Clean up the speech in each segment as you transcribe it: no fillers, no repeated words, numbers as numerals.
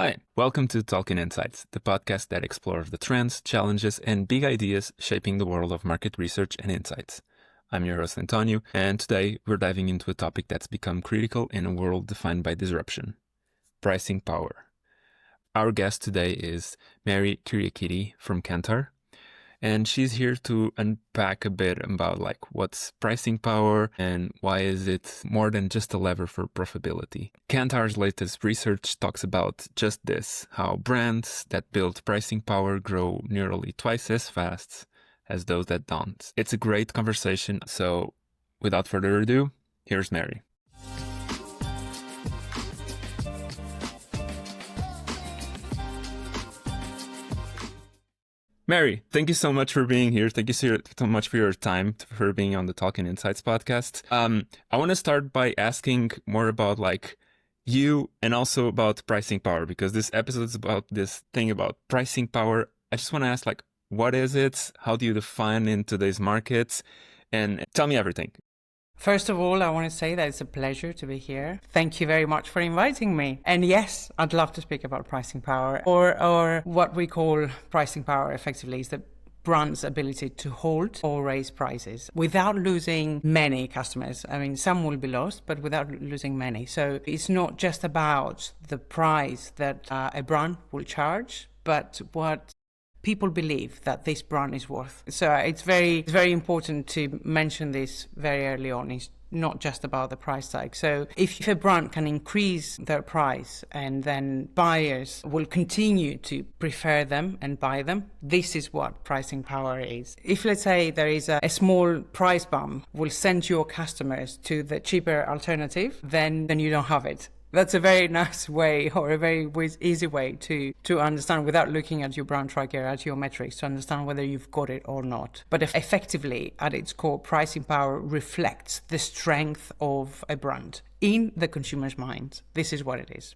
Hi, welcome to Talking Insights, the podcast that explores the trends, challenges, and big ideas shaping the world of market research and insights. I'm your host, António, and today we're diving into a topic that's become critical in a world defined by disruption: pricing power. Our guest today is Mary Kyriakidi from Kantar, and she's here to unpack a bit about what's pricing power and why is it more than just a lever for profitability. Kantar's latest research talks about just this, how brands that build pricing power grow nearly twice as fast as those that don't. It's a great conversation, so without further ado, here's Mary. Mary, thank you so much for being here. Thank you so much for your time, for being on the Talking Insights podcast. I want to start by asking more about you and also about pricing power, because this episode is about this thing about pricing power. I just want to ask, what is it? How do you define in today's markets? And tell me everything. First of all, I want to say that it's a pleasure to be here. Thank you very much for inviting me. And yes, I'd love to speak about pricing power, or what we call pricing power effectively is the brand's ability to hold or raise prices without losing many customers. I mean, some will be lost, but without losing many. So it's not just about the price that a brand will charge, but what people believe that this brand is worth. So it's very important to mention this very early on. It's not just about the price tag. So if a brand can increase their price and then buyers will continue to prefer them and buy them, this is what pricing power is. If, let's say, there is a small price bump will send your customers to the cheaper alternative, then you don't have it. That's a very nice way, or a very easy way to understand, without looking at your brand tracker, at your metrics, to understand whether you've got it or not. But effectively, at its core, pricing power reflects the strength of a brand in the consumer's mind. This is what it is.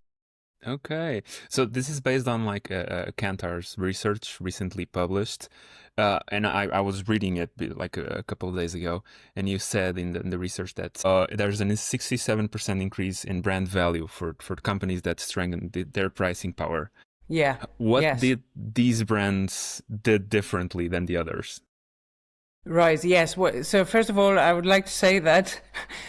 Okay. So this is based on Kantar's research recently published. And I was reading it a couple of days ago, and you said in the research that there's a 67% increase in brand value for companies that strengthen their pricing power. Yeah. What did these brands did differently than the others? Right. Yes. So first of all, I would like to say that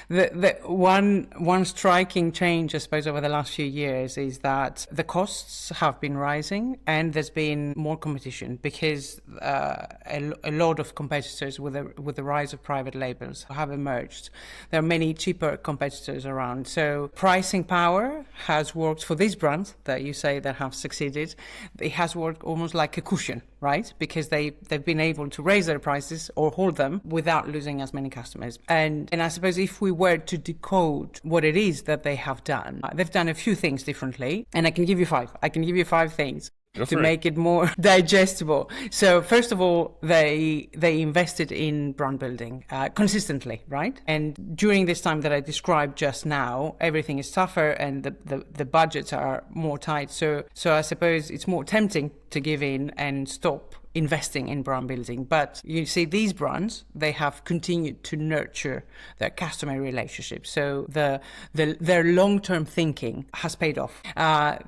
the one striking change, I suppose, over the last few years is that the costs have been rising and there's been more competition, because a lot of competitors with the rise of private labels have emerged. There are many cheaper competitors around. So pricing power has worked for these brands that you say that have succeeded. It has worked almost like a cushion, right? Because they've been able to raise their prices or hold them without losing as many customers. And I suppose if we were to decode what it is that they have done, they've done a few things differently. And I can give you five things to make it more digestible. So first of all, they invested in brand building consistently, right? And during this time that I described just now, everything is tougher and the budgets are more tight. So I suppose it's more tempting to give in and stop investing in brand building. But you see, these brands, they have continued to nurture their customer relationships. So their long-term thinking has paid off.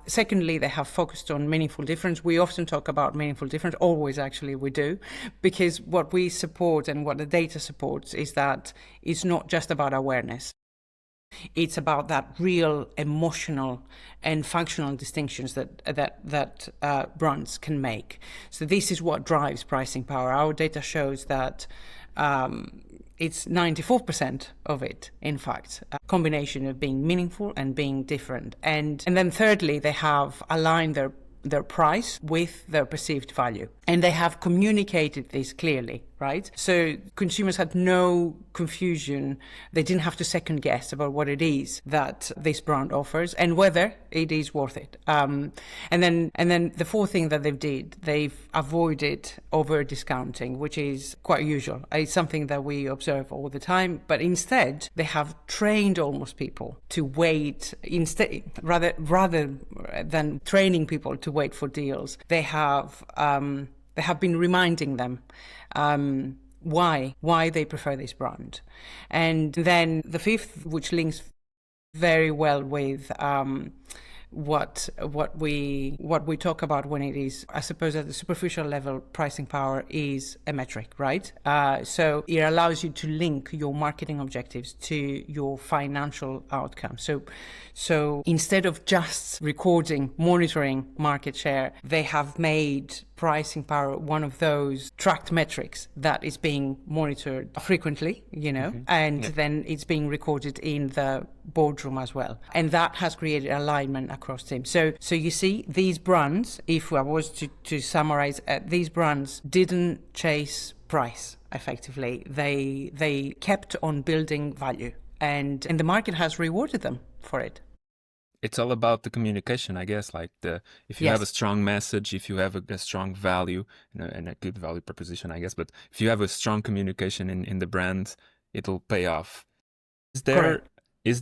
Secondly, they have focused on meaningful difference. We often talk about meaningful difference, always actually we do, because what we support and what the data supports is that it's not just about awareness. It's about that real emotional and functional distinctions that brands can make. So this is what drives pricing power. Our data shows that it's 94% of it, in fact, a combination of being meaningful and being different. And then thirdly, they have aligned their price with their perceived value. And they have communicated this clearly, right? So consumers had no confusion. They didn't have to second guess about what it is that this brand offers and whether it is worth it. And then the fourth thing that they've avoided over discounting, which is quite usual. It's something that we observe all the time, but instead they have trained almost people to wait rather than training people to wait for deals. They have been reminding them why they prefer this brand. And then the fifth, which links very well with what we talk about when it is, I suppose, at the superficial level, pricing power is a metric, right? So it allows you to link your marketing objectives to your financial outcome. So instead of just recording, monitoring market share, they have made pricing power one of those tracked metrics that is being monitored frequently, and then it's being recorded in the boardroom as well. And that has created alignment across teams. So you see, these brands, if I was to summarize, these brands didn't chase price effectively. They kept on building value, and the market has rewarded them for it. It's all about the communication, I guess. Like if you have a strong message, if you have a strong value and a good value proposition, I guess. But if you have a strong communication in the brand, it'll pay off. Is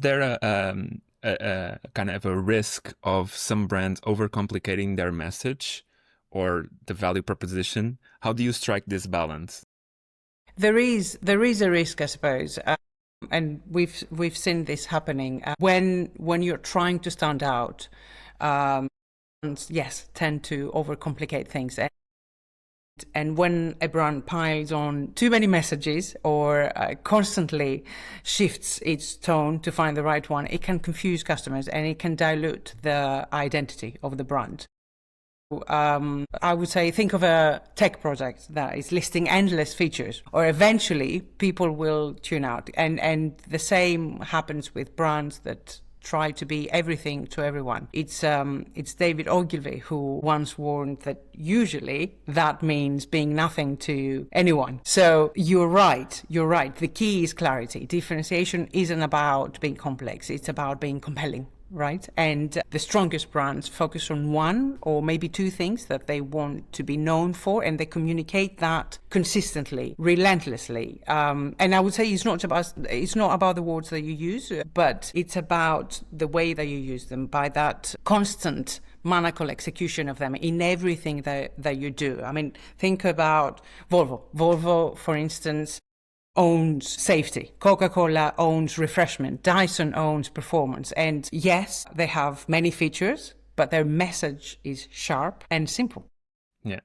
there a kind of a risk of some brands overcomplicating their message or the value proposition? How do you strike this balance? There is a risk, I suppose. And we've seen this happening when you're trying to stand out. Yes, tend to overcomplicate things, and when a brand piles on too many messages or constantly shifts its tone to find the right one, it can confuse customers and it can dilute the identity of the brand. I would say, think of a tech project that is listing endless features, or eventually people will tune out. And the same happens with brands that try to be everything to everyone. It's David Ogilvy who once warned that usually that means being nothing to anyone. So you're right. The key is clarity. Differentiation isn't about being complex. It's about being compelling. Right? And the strongest brands focus on one or maybe two things that they want to be known for, and they communicate that consistently, relentlessly. And I would say it's not about the words that you use, but it's about the way that you use them, by that constant maniacal execution of them in everything that you do. I mean, think about Volvo. Volvo, for instance, owns safety. Coca-Cola owns refreshment. Dyson owns performance. And yes, they have many features, but their message is sharp and simple. Yeah.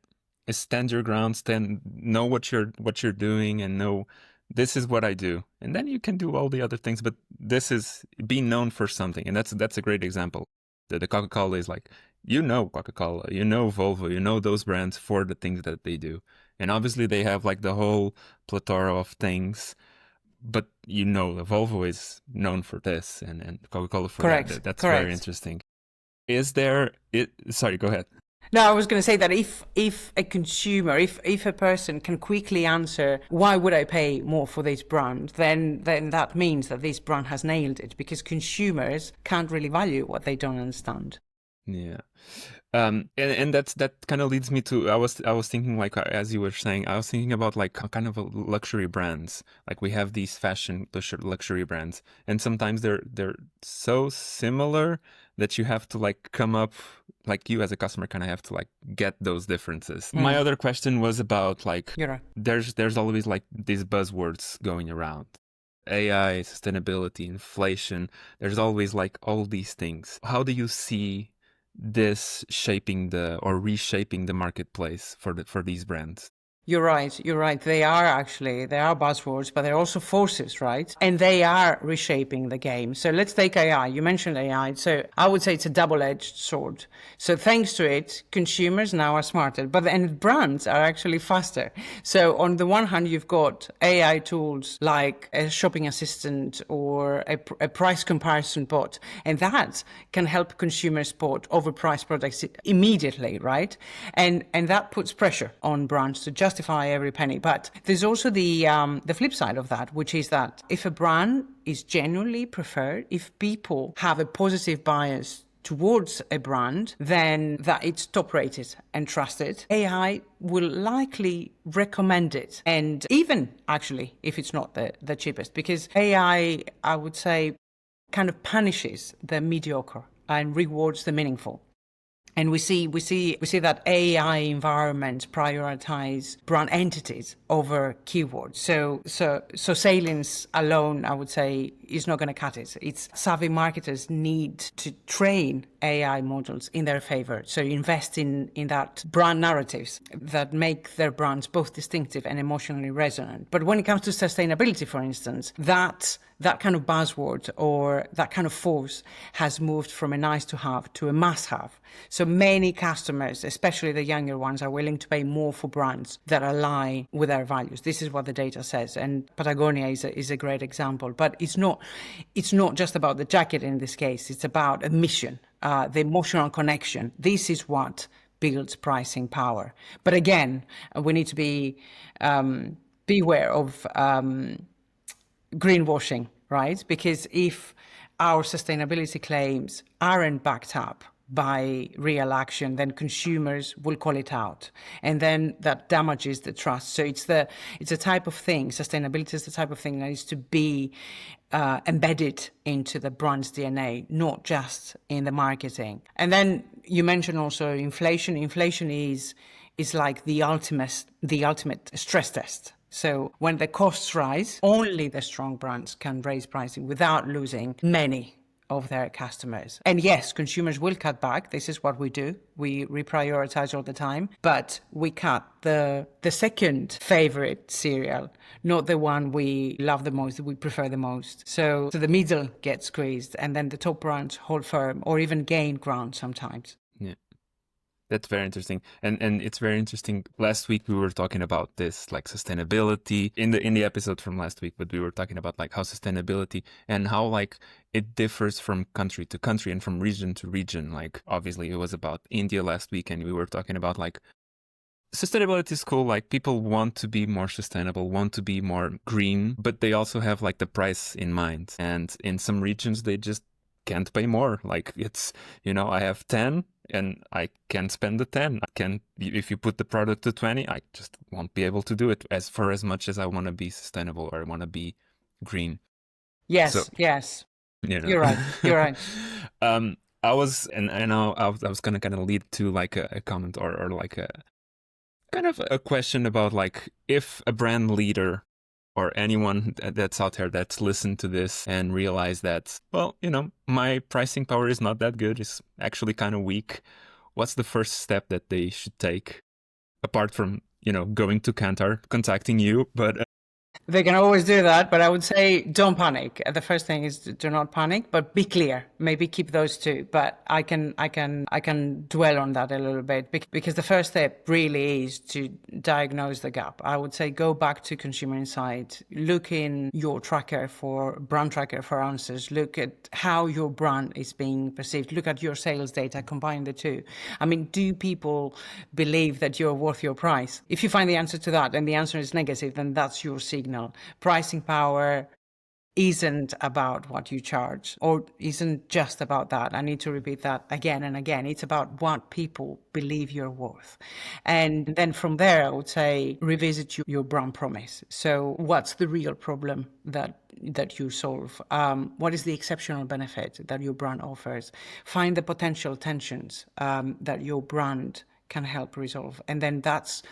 Stand your ground, know what you're doing, and know this is what I do. And then you can do all the other things, but this is being known for something. And that's a great example. The Coca-Cola is like, Coca-Cola, Volvo, those brands for the things that they do. And obviously they have like the whole plethora of things, but Volvo is known for this and Coca-Cola for that. That's Correct. Very interesting. Sorry, go ahead. No, I was going to say that if a consumer, if a person can quickly answer, why would I pay more for this brand, then that means that this brand has nailed it, because consumers can't really value what they don't understand. Yeah. And that kind of leads me to, I was thinking, like, as you were saying, I was thinking about like kind of luxury brands. Like we have these fashion luxury brands, and sometimes they're so similar that you have to like come up, like you as a customer kind of have to like get those differences. My other question was about like, there's always like these buzzwords going around. AI, sustainability, inflation. There's always like all these things. How do you see this reshaping the marketplace for these brands? You're right. They are buzzwords, but they're also forces, right? And they are reshaping the game. So let's take AI. You mentioned AI. So I would say it's a double-edged sword. So thanks to it, consumers now are smarter, and brands are actually faster. So on the one hand, you've got AI tools like a shopping assistant or a price comparison bot, and that can help consumers spot overpriced products immediately, right? And that puts pressure on brands to justify every penny. But there's also the flip side of that, which is that if a brand is genuinely preferred, if people have a positive bias towards a brand, then that it's top rated and trusted, AI will likely recommend it. And even actually, if it's not the cheapest, because AI, I would say, kind of punishes the mediocre and rewards the meaningful. And we see that AI environments prioritize brand entities over keywords. So salience alone, I would say, is not going to cut it. It's savvy marketers need to train AI models in their favor. So invest in that brand narratives that make their brands both distinctive and emotionally resonant. But when it comes to sustainability, for instance, that kind of buzzword or that kind of force has moved from a nice to have to a must have. So many customers, especially the younger ones, are willing to pay more for brands that align with their values. This is what the data says. And Patagonia is a great example. But it's not just about the jacket in this case. It's about a mission, the emotional connection. This is what builds pricing power. But again, we need to beware of greenwashing, right? Because if our sustainability claims aren't backed up by real action, then consumers will call it out, and then that damages the trust. So it's a type of thing. Sustainability is the type of thing that needs to be embedded into the brand's DNA, not just in the marketing. And then you mentioned also inflation. Inflation is like the ultimate stress test. So when the costs rise, only the strong brands can raise pricing without losing many of their customers. And yes, consumers will cut back. This is what we do. We reprioritize all the time, but we cut the second favorite cereal, not the one we love the most, that we prefer the most. So the middle gets squeezed, and then the top brands hold firm or even gain ground sometimes. Yeah. That's very interesting. And it's very interesting. Last week we were talking about this, like sustainability in the episode from last week, but we were talking about like how sustainability and how like it differs from country to country and from region to region. Like obviously it was about India last week, and we were talking about like sustainability is cool. Like people want to be more sustainable, want to be more green, but they also have like the price in mind. And in some regions they just can't pay more. Like it's, I have 10 and I can't spend the 10. If you put the product to 20, I just won't be able to do it as much as I want to be sustainable or I want to be green. Yes, yes. You're right. You're right. I was going to kind of lead to like a comment or like a kind of a question about like if a brand leader or anyone that's out there that's listened to this and realized that, well, my pricing power is not that good, it's actually kind of weak. What's the first step that they should take apart from, going to Kantar, contacting you? But they can always do that, but I would say don't panic. The first thing is do not panic, but be clear. Maybe keep those two. But I can dwell on that a little bit because the first step really is to diagnose the gap. I would say go back to consumer insight, look in your brand tracker for answers. Look at how your brand is being perceived. Look at your sales data. Combine the two. I mean, do people believe that you're worth your price? If you find the answer to that and the answer is negative, then that's your signal. Pricing power isn't about what you charge, or isn't just about that. I need to repeat that again and again. It's about what people believe you're worth. And then from there, I would say revisit your brand promise. So what's the real problem that you solve? What is the exceptional benefit that your brand offers? Find the potential tensions that your brand can help resolve, and then that's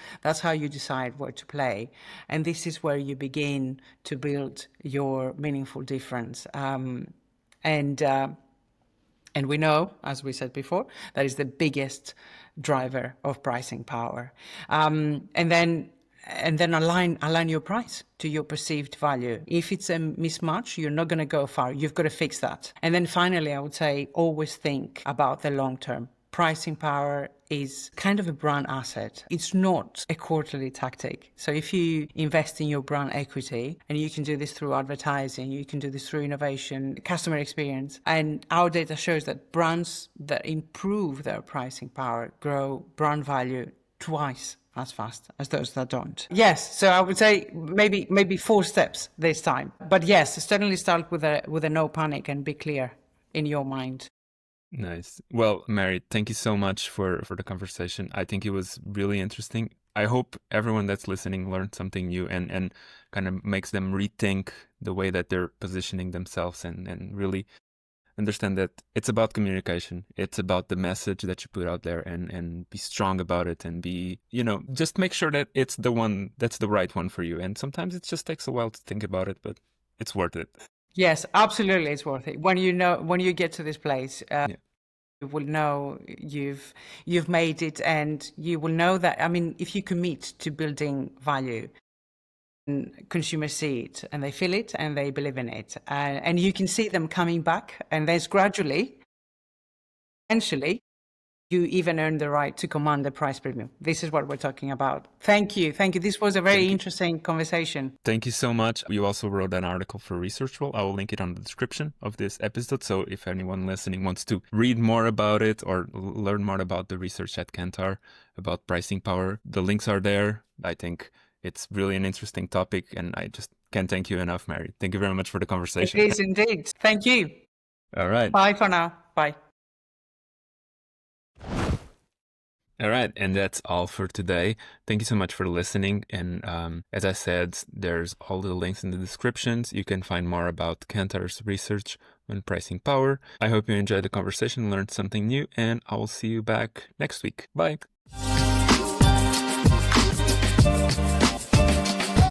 how you decide where to play, and this is where you begin to build your meaningful difference. And we know, as we said before, that is the biggest driver of pricing power. And then align your price to your perceived value. If it's a mismatch, you're not going to go far. You've got to fix that. And then finally, I would say always think about the long term. Pricing power is kind of a brand asset. It's not a quarterly tactic. So if you invest in your brand equity, and you can do this through advertising, you can do this through innovation, customer experience, and our data shows that brands that improve their pricing power grow brand value twice as fast as those that don't. Yes, so I would say maybe 4 steps this time. But yes, certainly start with a no panic and be clear in your mind. Nice. Well, Mary, thank you so much for the conversation. I think it was really interesting. I hope everyone that's listening learned something new and kind of makes them rethink the way that they're positioning themselves and really understand that it's about communication. It's about the message that you put out there, and be strong about it, and be, just make sure that it's the one that's the right one for you. And sometimes it just takes a while to think about it, but it's worth it. Yes, absolutely, it's worth it. When you get to this place, you will know you've made it, and you will know that. I mean, if you commit to building value, consumers see it and they feel it and they believe in it, and you can see them coming back, and there's gradually, eventually, you even earn the right to command the price premium. This is what we're talking about. Thank you. This was a very interesting conversation. Thank you so much. You also wrote an article for Research Roll. I will link it on the description of this episode. So if anyone listening wants to read more about it or learn more about the research at Kantar about pricing power, the links are there. I think it's really an interesting topic, and I just can't thank you enough, Mary. Thank you very much for the conversation. It is indeed. Thank you. All right. Bye for now. Bye. All right, and that's all for today. Thank you so much for listening. And as I said, there's all the links in the descriptions. You can find more about Kantar's research on pricing power. I hope you enjoyed the conversation, learned something new, and I will see you back next week. Bye.